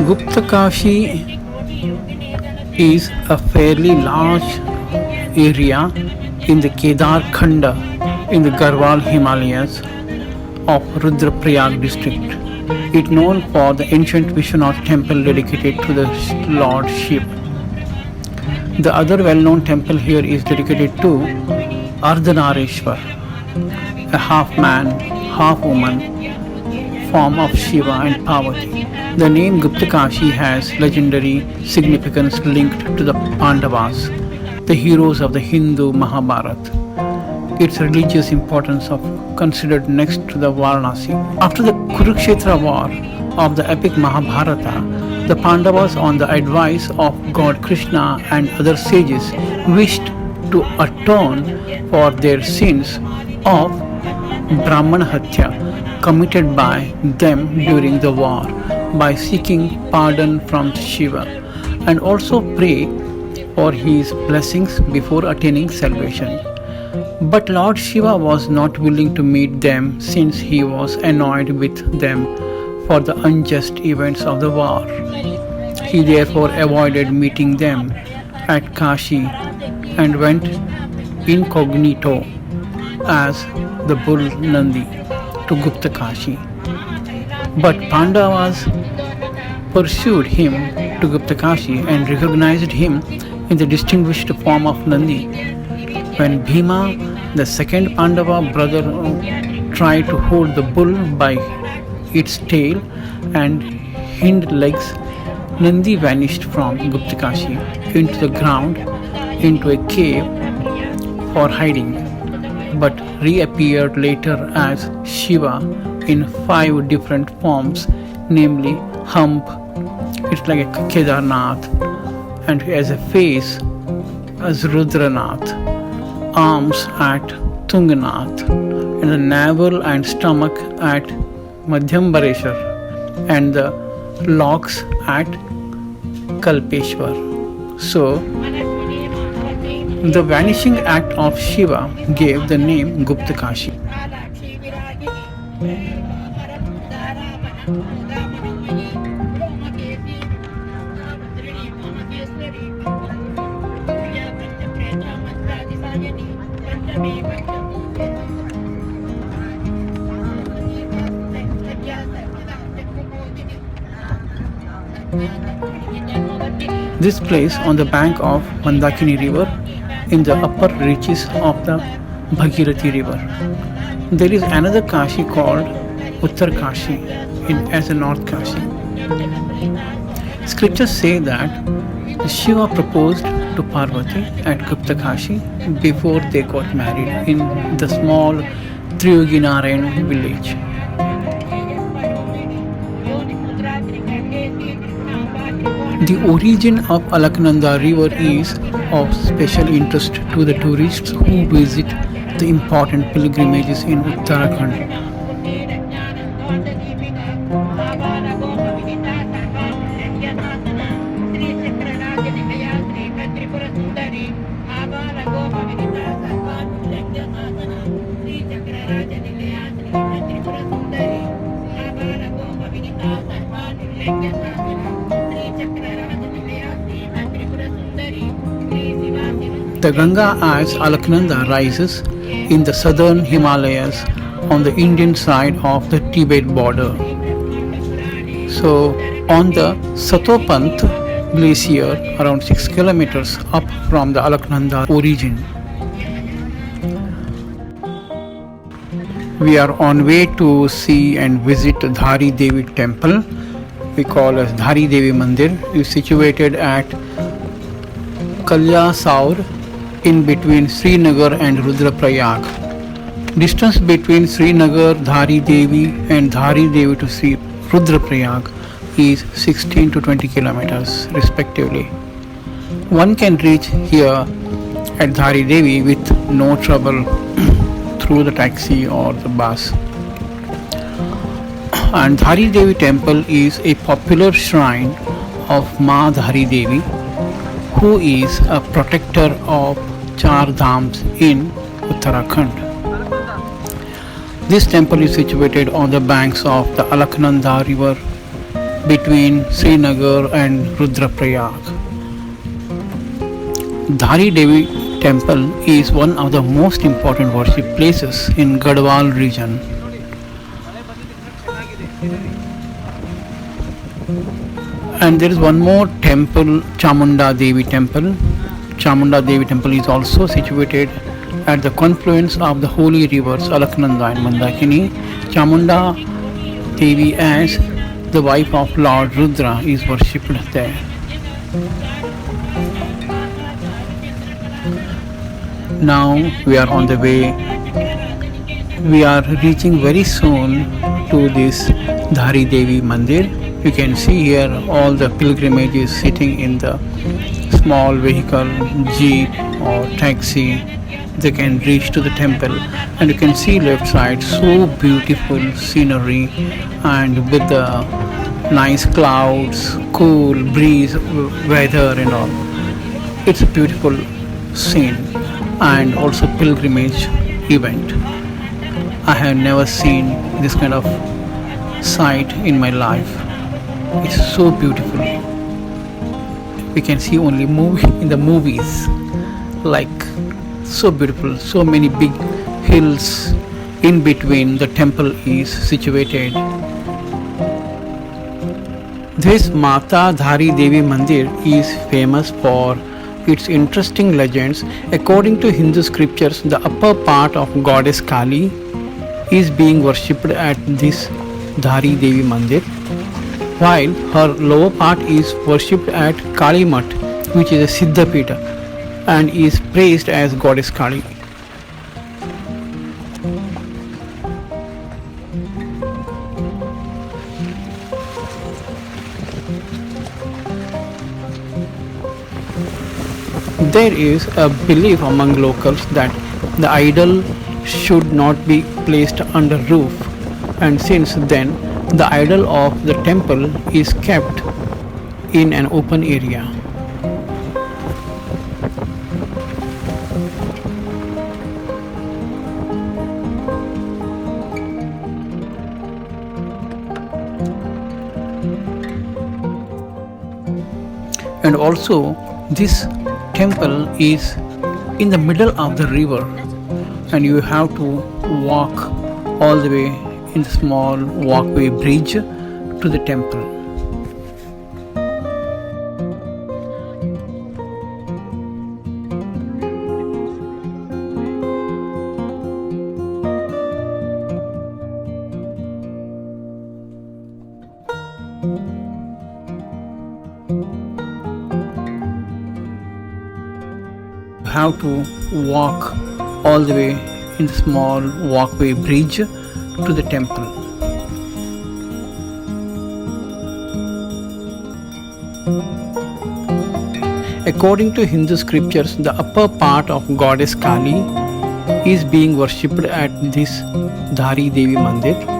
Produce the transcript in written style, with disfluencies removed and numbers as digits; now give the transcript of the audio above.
Guptakashi is a fairly large area in the Kedar Khanda in the Garhwal Himalayas of Rudraprayag district. It is known for the ancient Vishwanath temple dedicated to the Lord Shiva. The other well-known temple here is dedicated to Ardhanarishwar, a half-man, half-woman form of Shiva and Parvati. The name Guptakashi has legendary significance linked to the Pandavas, the heroes of the Hindu Mahabharata. Its religious importance is considered next to the Varanasi. After the Kurukshetra war of the epic Mahabharata, the Pandavas, on the advice of God Krishna and other sages, wished to atone for their sins of Brahmana Hatya committed by them during the war by seeking pardon from Shiva and also pray for his blessings before attaining salvation. But Lord Shiva was not willing to meet them since he was annoyed with them for the unjust events of the war. He therefore avoided meeting them at Kashi and went incognito as the bull Nandi to Guptakashi. But Pandavas pursued him to Guptakashi and recognized him in the distinguished form of Nandi. When Bhima, the second Pandava brother, tried to hold the bull by its tail and hind legs, Nandi vanished from Guptakashi into the ground into a cave for hiding, but reappeared later as Shiva in 5 different forms, namely hump, it's like a Kedarnath, and as a face as Rudranath, arms at Tunganath, and the navel and stomach at Madhyambareshwar, and the locks at Kalpeshwar. So, the vanishing act of Shiva gave the name Guptakashi. This place on the bank of Mandakini river in the upper reaches of the Bhagirathi river. There is another Kashi called Uttar Kashi as a North Kashi. Scriptures say that Shiva proposed to Parvati at Guptakashi before they got married in the small Triyuginarayan village. The origin of Alaknanda river is of special interest to the tourists who visit the important pilgrimages in Uttarakhand. The Ganga as Alaknanda rises in the southern Himalayas on the Indian side of the Tibet border. So, on the Satopant glacier, around 6 kilometers up from the Alaknanda origin. We are on way to see and visit Dhari Devi temple. We call as Dhari Devi Mandir. It is situated at Kalya Saur in between Srinagar and Rudraprayag. Distance between Srinagar, Dhari Devi and Dhari Devi to Sri Rudraprayag is 16 to 20 kilometers respectively. One can reach here at Dhari Devi with no trouble through the taxi or the bus. And Dhari Devi temple is a popular shrine of Ma Dhari Devi, who is a protector of Char Dhams in Uttarakhand. This temple is situated on the banks of the Alaknanda river between Srinagar and Rudraprayag. Dhari Devi Temple is one of the most important worship places in Garhwal region. And there is one more temple, Chamunda Devi Temple. Chamunda Devi Temple is also situated at the confluence of the holy rivers Alaknanda and Mandakini. Chamunda Devi, as the wife of Lord Rudra, is worshipped there. Now we are on the way. We are reaching very soon to this Dhari Devi Mandir. You can see here all the pilgrimages sitting in the small vehicle, jeep or taxi. They can reach to the temple, and you can see left side so beautiful scenery, and with the nice clouds, cool breeze, weather and all. It's a beautiful scene and also pilgrimage event. I have never seen this kind of sight in my life. It's so beautiful. We can see only in the movies, like so beautiful, so many big hills in between the temple is situated. This Mata Dhari Devi Mandir is famous for its interesting legends. According to Hindu scriptures, the upper part of goddess Kali is being worshipped at this Dhari Devi Mandir, while her lower part is worshipped at Kali Mat, which is a Siddha Pita, and is praised as goddess Kali. There is a belief among locals that the idol should not be placed under roof, and since then the idol of the temple is kept in an open area. And also this temple is in the middle of the river, and you have to walk all the way in the small walkway bridge to the temple. You have to walk all the way in the small walkway bridge to the temple. According to Hindu scriptures, the upper part of goddess Kali is being worshipped at this Dhari Devi Mandir,